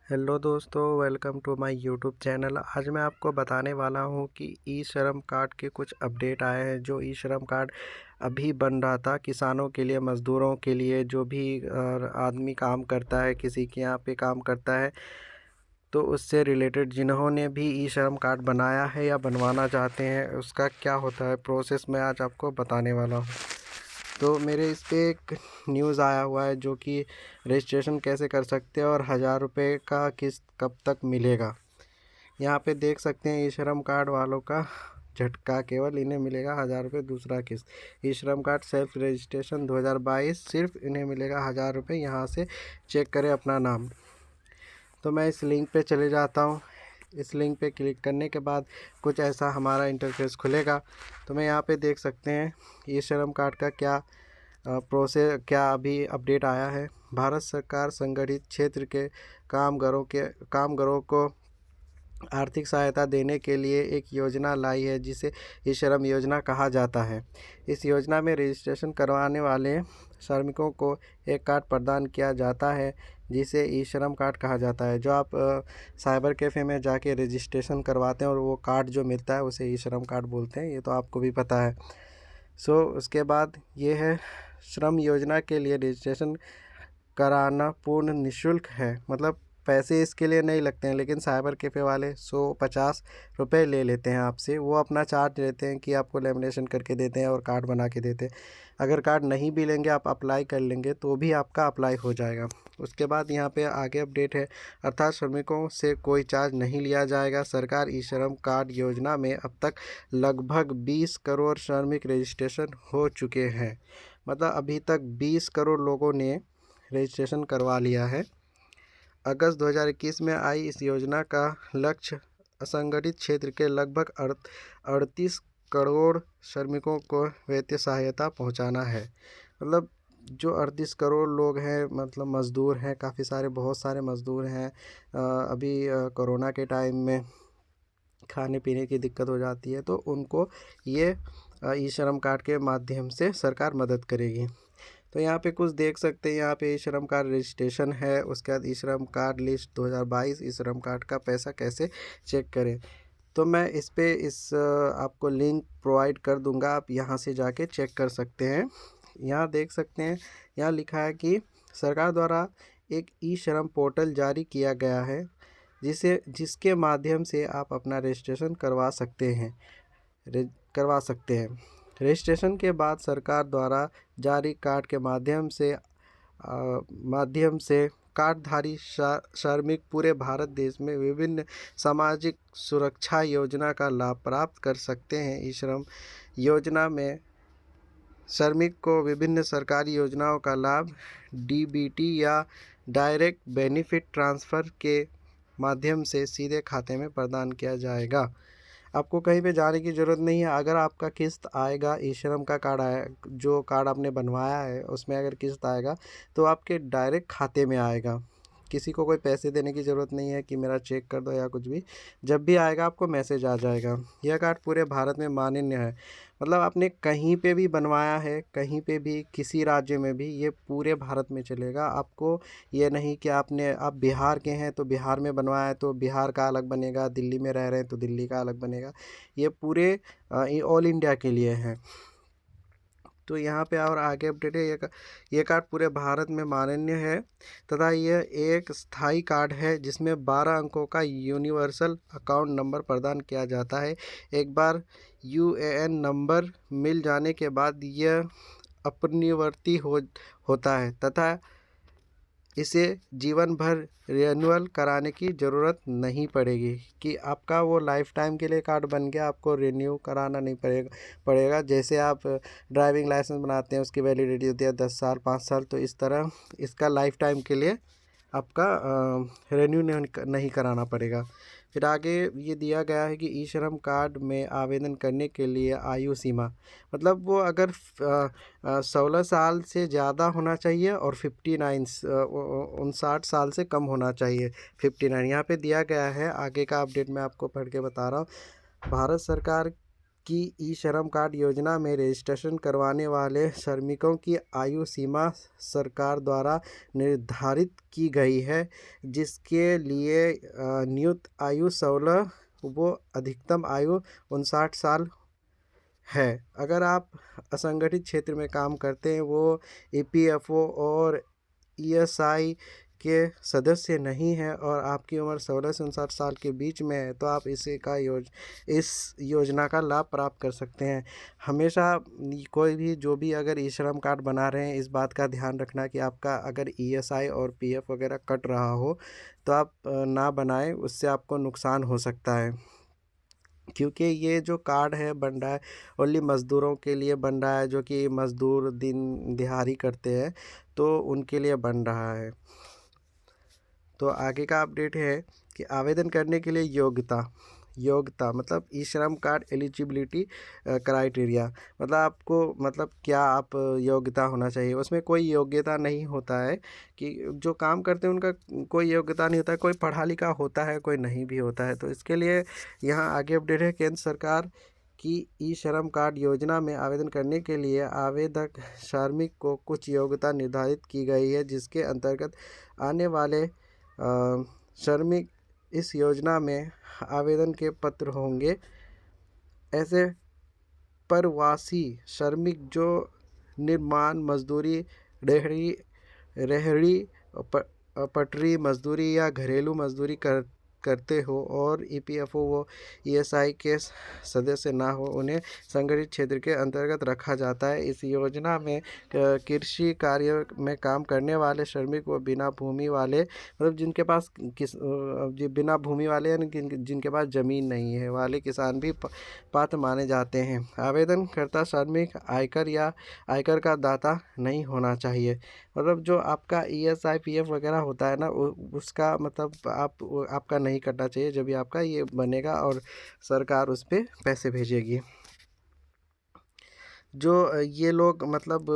Hello दोस्तों, welcome to my YouTube channel. आज मैं आपको बताने वाला हूं कि ई श्रम कार्ड के कुछ अपडेट आए हैं। जो ई श्रम कार्ड अभी बन रहा था किसानों के लिए, मज़दूरों के लिए, जो भी आदमी काम करता है, किसी के यहाँ पे काम करता है, तो उससे रिलेटेड जिन्होंने भी ई श्रम कार्ड बनाया है या बनवाना चाहते हैं, उसका क्या होता है प्रोसेस, मैं आज आपको बताने वाला हूँ। तो मेरे इस पे एक न्यूज़ आया हुआ है जो कि रजिस्ट्रेशन कैसे कर सकते हैं और 1000 रुपये का किस्त कब तक मिलेगा। यहाँ पे देख सकते हैं ई श्रम कार्ड वालों का झटका, केवल इन्हें मिलेगा 1000 रुपये दूसरा किस्त। ई श्रम कार्ड सेल्फ रजिस्ट्रेशन 2022, सिर्फ इन्हें मिलेगा 1000 रुपये। यहाँ से चेक करें अपना नाम। तो मैं इस लिंक पे चले जाता हूँ। इस लिंक पे क्लिक करने के बाद कुछ ऐसा हमारा इंटरफेस खुलेगा। तो मैं यहाँ पे देख सकते हैं ई श्रम कार्ड का क्या प्रोसेस, क्या अभी अपडेट आया है। भारत सरकार संगठित क्षेत्र के कामगारों को आर्थिक सहायता देने के लिए एक योजना लाई है जिसे ई श्रम योजना कहा जाता है। इस योजना में रजिस्ट्रेशन करवाने वाले श्रमिकों को एक कार्ड प्रदान किया जाता है जिसे ई श्रम कार्ड कहा जाता है। जो आप साइबर कैफ़े में जाके रजिस्ट्रेशन करवाते हैं और वो कार्ड जो मिलता है उसे ई श्रम कार्ड बोलते हैं। ये तो आपको भी पता है। उसके बाद ये है, श्रम योजना के लिए रजिस्ट्रेशन कराना पूर्ण निःशुल्क है। मतलब पैसे इसके लिए नहीं लगते हैं, लेकिन साइबर कैफ़े वाले 150 रुपये ले लेते हैं आपसे। वो अपना चार्ज लेते हैं कि आपको लेमिनेशन करके देते हैं और कार्ड बना के देते हैं। अगर कार्ड नहीं भी लेंगे, आप अप्लाई कर लेंगे तो भी आपका अप्लाई हो जाएगा। उसके बाद यहाँ पे आगे अपडेट है, अर्थात श्रमिकों से कोई चार्ज नहीं लिया जाएगा। सरकार ई श्रम कार्ड योजना में अब तक लगभग 20 करोड़ श्रमिक रजिस्ट्रेशन हो चुके हैं। मतलब अभी तक 20 करोड़ लोगों ने रजिस्ट्रेशन करवा लिया है। अगस्त 2021 में आई इस योजना का लक्ष्य असंगठित क्षेत्र के लगभग 38 करोड़ श्रमिकों को वित्तीय सहायता पहुंचाना है। मतलब जो 38 करोड़ लोग हैं, मतलब मज़दूर हैं, काफ़ी सारे, बहुत सारे मज़दूर हैं। अभी कोरोना के टाइम में खाने पीने की दिक्कत हो जाती है, तो उनको ये ई श्रम कार्ड के माध्यम से सरकार मदद करेगी। तो यहाँ पे कुछ देख सकते हैं, यहाँ पे ई श्रम कार्ड रजिस्ट्रेशन है। उसके बाद ई श्रम कार्ड लिस्ट 2022, ई श्रम कार्ड का पैसा कैसे चेक करें। तो मैं आपको लिंक प्रोवाइड कर दूंगा, आप यहाँ से जाके चेक कर सकते हैं। यहाँ देख सकते हैं, यहाँ लिखा है कि सरकार द्वारा एक ई श्रम पोर्टल जारी किया गया है जिसके माध्यम से आप अपना रजिस्ट्रेशन करवा सकते हैं। रजिस्ट्रेशन के बाद सरकार द्वारा जारी कार्ड के माध्यम से कार्डधारी श्रमिक पूरे भारत देश में विभिन्न सामाजिक सुरक्षा योजना का लाभ प्राप्त कर सकते हैं। ई श्रम योजना में श्रमिक को विभिन्न सरकारी योजनाओं का लाभ डीबीटी या डायरेक्ट बेनिफिट ट्रांसफ़र के माध्यम से सीधे खाते में प्रदान किया जाएगा। आपको कहीं पे जाने की ज़रूरत नहीं है। अगर आपका किस्त आएगा, ई श्रम का कार्ड आया, जो कार्ड आपने बनवाया है उसमें अगर किस्त आएगा तो आपके डायरेक्ट खाते में आएगा। किसी को कोई पैसे देने की ज़रूरत नहीं है कि मेरा चेक कर दो या कुछ भी। जब भी आएगा आपको मैसेज आ जाएगा। यह कार्ड पूरे भारत में मान्य है। मतलब आपने कहीं पे भी बनवाया है, कहीं पे भी, किसी राज्य में भी, ये पूरे भारत में चलेगा। आपको ये नहीं कि आप बिहार के हैं तो बिहार में बनवाया है तो बिहार का अलग बनेगा, दिल्ली में रह रहे हैं तो दिल्ली का अलग बनेगा। ये पूरे ऑल इंडिया के लिए है। तो यहाँ पे और आगे अपडेट है, ये कार्ड पूरे भारत में मान्य है तथा यह एक स्थायी कार्ड है जिसमें 12 अंकों का यूनिवर्सल अकाउंट नंबर प्रदान किया जाता है। एक बार यूएएन नंबर मिल जाने के बाद यह अपनिवर्ती होता है तथा इसे जीवन भर रिन्यूअल कराने की ज़रूरत नहीं पड़ेगी। कि आपका वो लाइफ टाइम के लिए कार्ड बन गया, आपको रिन्यू कराना नहीं पड़ेगा। जैसे आप ड्राइविंग लाइसेंस बनाते हैं, उसकी वैलिडिटी होती है 10 साल, 5 साल, तो इस तरह इसका लाइफ टाइम के लिए आपका रिन्यू नहीं कराना पड़ेगा। फिर आगे ये दिया गया है कि ई श्रम कार्ड में आवेदन करने के लिए आयु सीमा, मतलब वो अगर 16 साल से ज़्यादा होना चाहिए और 59 साल से कम होना चाहिए। 59 यहाँ पे दिया गया है। आगे का अपडेट मैं आपको पढ़ के बता रहा हूँ। भारत सरकार कि ई श्रम कार्ड योजना में रजिस्ट्रेशन करवाने वाले श्रमिकों की आयु सीमा सरकार द्वारा निर्धारित की गई है, जिसके लिए नियुक्त आयु 16 वो अधिकतम आयु 59 साल है। अगर आप असंगठित क्षेत्र में काम करते हैं, वो ईपीएफओ और ईएसआई के सदस्य नहीं हैं और आपकी उम्र 16 से 59 साल के बीच में है, तो आप इस योजना का लाभ प्राप्त कर सकते हैं। हमेशा कोई भी जो भी अगर ई श्रम कार्ड बना रहे हैं, इस बात का ध्यान रखना कि आपका अगर ईएसआई और पीएफ वगैरह कट रहा हो तो आप ना बनाएं, उससे आपको नुकसान हो सकता है। क्योंकि ये जो कार्ड है बन रहा है ओनली मज़दूरों के लिए बन रहा है, जो कि मज़दूर दिन दिहाड़ी करते हैं, तो उनके लिए बन रहा है। तो आगे का अपडेट है कि आवेदन करने के लिए योग्यता मतलब ई श्रम कार्ड एलिजिबिलिटी क्राइटेरिया, मतलब आपको मतलब क्या आप योग्यता होना चाहिए। उसमें कोई योग्यता नहीं होता है कि जो काम करते हैं उनका कोई योग्यता नहीं होता है, कोई पढ़ा लिखा होता है, कोई नहीं भी होता है। तो इसके लिए यहाँ आगे अपडेट है, केंद्र सरकार की ई श्रम कार्ड योजना में आवेदन करने के लिए आवेदक श्रमिक को कुछ योग्यता निर्धारित की गई है, जिसके अंतर्गत आने वाले श्रमिक इस योजना में आवेदन के पात्र होंगे। ऐसे प्रवासी श्रमिक जो निर्माण मजदूरी, रेहड़ी रेहड़ी पटरी मजदूरी या घरेलू मजदूरी करते हो और ईपीएफओ व ईएसआई के सदस्य ना हो, उन्हें संगठित क्षेत्र के अंतर्गत रखा जाता है। इस योजना में कृषि कार्य में काम करने वाले श्रमिक व बिना भूमि वाले, मतलब जिनके पास बिना भूमि वाले यानी जिनके पास ज़मीन नहीं है वाले किसान भी पात्र माने जाते हैं। आवेदनकर्ता श्रमिक आयकर का दाता नहीं होना चाहिए। मतलब जो आपका ईएसआई पीएफ वगैरह होता है ना, उसका मतलब आपका नहीं कटना चाहिए। जब भी आपका ये बनेगा और सरकार उस पर पैसे भेजेगी। जो ये लोग मतलब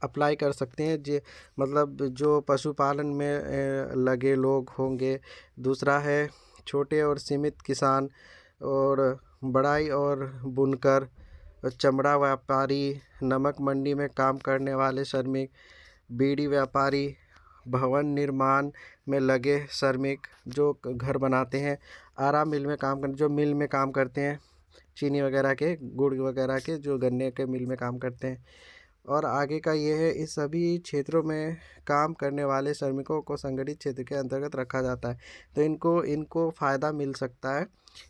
अप्लाई कर सकते हैं, मतलब जो पशुपालन में लगे लोग होंगे। दूसरा है छोटे और सीमित किसान और बढ़ई और बुनकर, चमड़ा व्यापारी, नमक मंडी में काम करने वाले श्रमिक, बीड़ी व्यापारी, भवन निर्माण में लगे श्रमिक जो घर बनाते हैं, आरा मिल में जो मिल में काम करते हैं, चीनी वगैरह के, गुड़ वगैरह के, जो गन्ने के मिल में काम करते हैं। और आगे का ये है, इस सभी क्षेत्रों में काम करने वाले श्रमिकों को संगठित क्षेत्र के अंतर्गत रखा जाता है, तो इनको फ़ायदा मिल सकता है।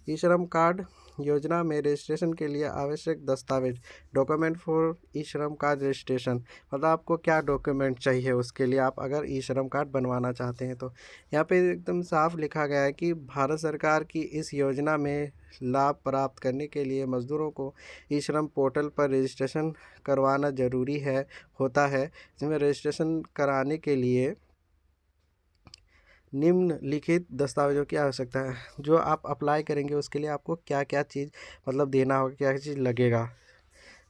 ई श्रम कार्ड योजना में रजिस्ट्रेशन के लिए आवश्यक दस्तावेज, डॉक्यूमेंट फॉर ई श्रम कार्ड रजिस्ट्रेशन, मतलब आपको क्या डॉक्यूमेंट चाहिए उसके लिए, आप अगर ई श्रम कार्ड बनवाना चाहते हैं तो। यहाँ पे एकदम साफ लिखा गया है कि भारत सरकार की इस योजना में लाभ प्राप्त करने के लिए मज़दूरों को ई श्रम पोर्टल पर रजिस्ट्रेशन करवाना ज़रूरी होता है। जिसमें रजिस्ट्रेशन कराने के लिए निम्नलिखित दस्तावेज़ों की आवश्यकता है। जो आप अप्लाई करेंगे उसके लिए आपको क्या क्या चीज़ मतलब देना होगा, क्या चीज़ लगेगा।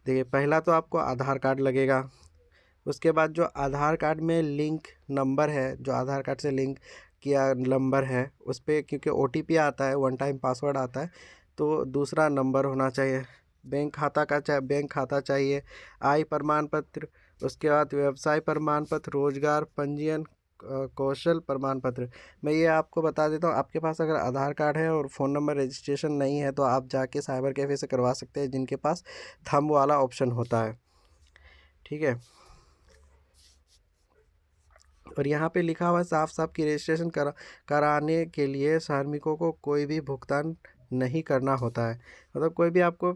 देखिए, पहला तो आपको आधार कार्ड लगेगा। उसके बाद जो आधार कार्ड में लिंक नंबर है, जो आधार कार्ड से लिंक किया नंबर है, उस पर क्योंकि ओटीपी आता है, वन टाइम पासवर्ड आता है, तो दूसरा नंबर होना चाहिए। बैंक खाता चाहिए, आय प्रमाण पत्र, उसके बाद व्यवसाय प्रमाण पत्र, रोजगार पंजीयन, कौशल प्रमाण पत्र। मैं ये आपको बता देता हूँ, आपके पास अगर आधार कार्ड है और फ़ोन नंबर रजिस्ट्रेशन नहीं है तो आप जाके साइबर कैफ़े से करवा सकते हैं, जिनके पास थंब वाला ऑप्शन होता है। ठीक है। और यहाँ पे लिखा हुआ है साफ साफ कि रजिस्ट्रेशन कराने के लिए श्रमिकों को कोई भी भुगतान नहीं करना होता है, मतलब कोई भी आपको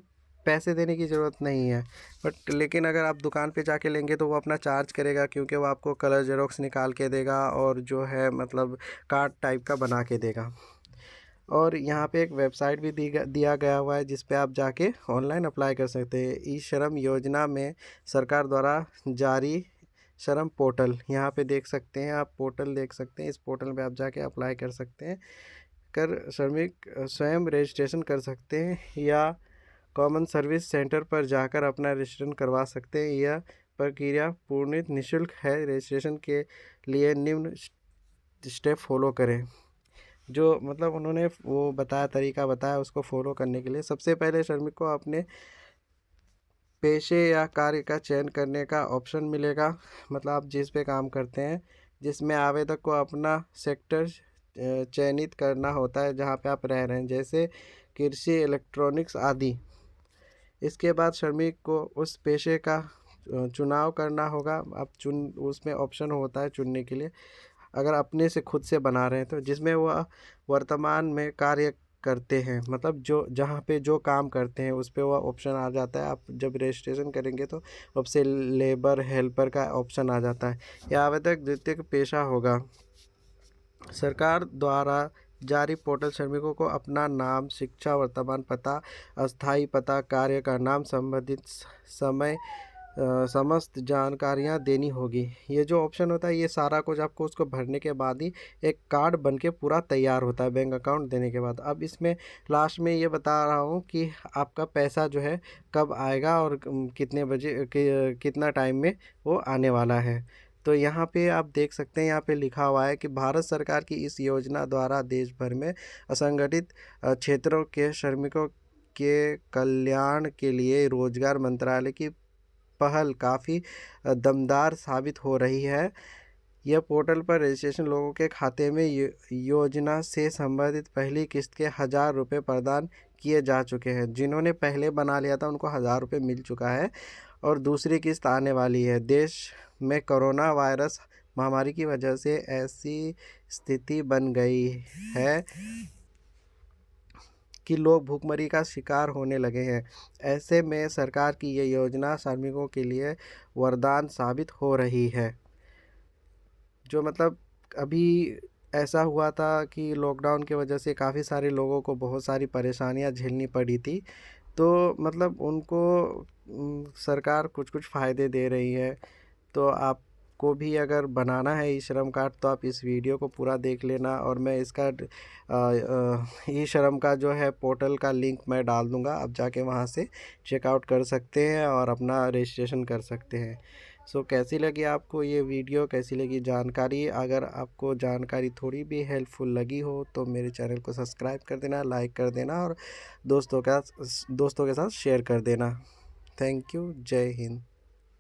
पैसे देने की ज़रूरत नहीं है। बट लेकिन अगर आप दुकान पे जाके लेंगे तो वो अपना चार्ज करेगा, क्योंकि वो आपको कलर जेरोक्स निकाल के देगा और जो है मतलब कार्ड टाइप का बना के देगा। और यहाँ पे एक वेबसाइट भी दिया गया हुआ है, जिस पे आप जाके ऑनलाइन अप्लाई कर सकते हैं। ई श्रम योजना में सरकार द्वारा जारी श्रम पोर्टल, यहाँ पे देख सकते हैं आप, पोर्टल देख सकते हैं। इस पोर्टल पे आप जाके अप्लाई कर सकते हैं, श्रमिक स्वयं रजिस्ट्रेशन कर सकते हैं या कॉमन सर्विस सेंटर पर जाकर अपना रजिस्ट्रेशन करवा सकते हैं। यह प्रक्रिया पूर्ण निःशुल्क है। रजिस्ट्रेशन के लिए निम्न स्टेप फॉलो करें। जो मतलब उन्होंने वो बताया, तरीका बताया उसको फॉलो करने के लिए। सबसे पहले श्रमिक को अपने पेशे या कार्य का चयन करने का ऑप्शन मिलेगा, मतलब आप जिस पे काम करते हैं, जिसमें आवेदक को अपना सेक्टर चयनित करना होता है जहाँ पे आप रह रहे हैं, जैसे कृषि, इलेक्ट्रॉनिक्स आदि। इसके बाद श्रमिक को उस पेशे का चुनाव करना होगा। आप चुन उसमें ऑप्शन होता है चुनने के लिए, अगर अपने से खुद से बना रहे हैं तो, जिसमें वह वर्तमान में कार्य करते हैं, मतलब जो जहाँ पे जो काम करते हैं उस पे वह ऑप्शन आ जाता है। आप जब रजिस्ट्रेशन करेंगे तो उससे लेबर हेल्पर का ऑप्शन आ जाता है। यह आवेदक द्वितीयक पेशा होगा। सरकार द्वारा जारी पोर्टल श्रमिकों को अपना नाम, शिक्षा, वर्तमान पता, अस्थायी पता, कार्य का नाम, संबंधित समय, समस्त जानकारियाँ देनी होगी। ये जो ऑप्शन होता है ये सारा कुछ आपको उसको भरने के बाद ही एक कार्ड बन के पूरा तैयार होता है, बैंक अकाउंट देने के बाद। अब इसमें लास्ट में ये बता रहा हूँ कि आपका पैसा जो है कब आएगा और कितने बजे कितना टाइम में वो आने वाला है। तो यहाँ पे आप देख सकते हैं, यहाँ पे लिखा हुआ है कि भारत सरकार की इस योजना द्वारा देश भर में असंगठित क्षेत्रों के श्रमिकों के कल्याण के लिए रोजगार मंत्रालय की पहल काफ़ी दमदार साबित हो रही है। यह पोर्टल पर रजिस्ट्रेशन लोगों के खाते में योजना से संबंधित पहली किस्त के 1,000 रुपये प्रदान किए जा चुके हैं। जिन्होंने पहले बना लिया था उनको 1,000 रुपये मिल चुका है और दूसरी किस्त आने वाली है। देश में कोरोना वायरस महामारी की वजह से ऐसी स्थिति बन गई है कि लोग भूखमरी का शिकार होने लगे हैं। ऐसे में सरकार की ये योजना श्रमिकों के लिए वरदान साबित हो रही है। जो मतलब अभी ऐसा हुआ था कि लॉकडाउन की वजह से काफ़ी सारे लोगों को बहुत सारी परेशानियां झेलनी पड़ी थी। तो मतलब उनको सरकार कुछ कुछ फ़ायदे दे रही है। तो आपको भी अगर बनाना है ई श्रम कार्ड तो आप इस वीडियो को पूरा देख लेना, और मैं इसका ई श्रम का जो है पोर्टल का लिंक मैं डाल दूंगा, आप जाके वहां से चेकआउट कर सकते हैं और अपना रजिस्ट्रेशन कर सकते हैं। सो कैसी लगी आपको ये वीडियो, कैसी लगी जानकारी? अगर आपको जानकारी थोड़ी भी हेल्पफुल लगी हो तो मेरे चैनल को सब्सक्राइब कर देना, लाइक कर देना और दोस्तों के साथ शेयर कर देना। Thank you. जय हिंद।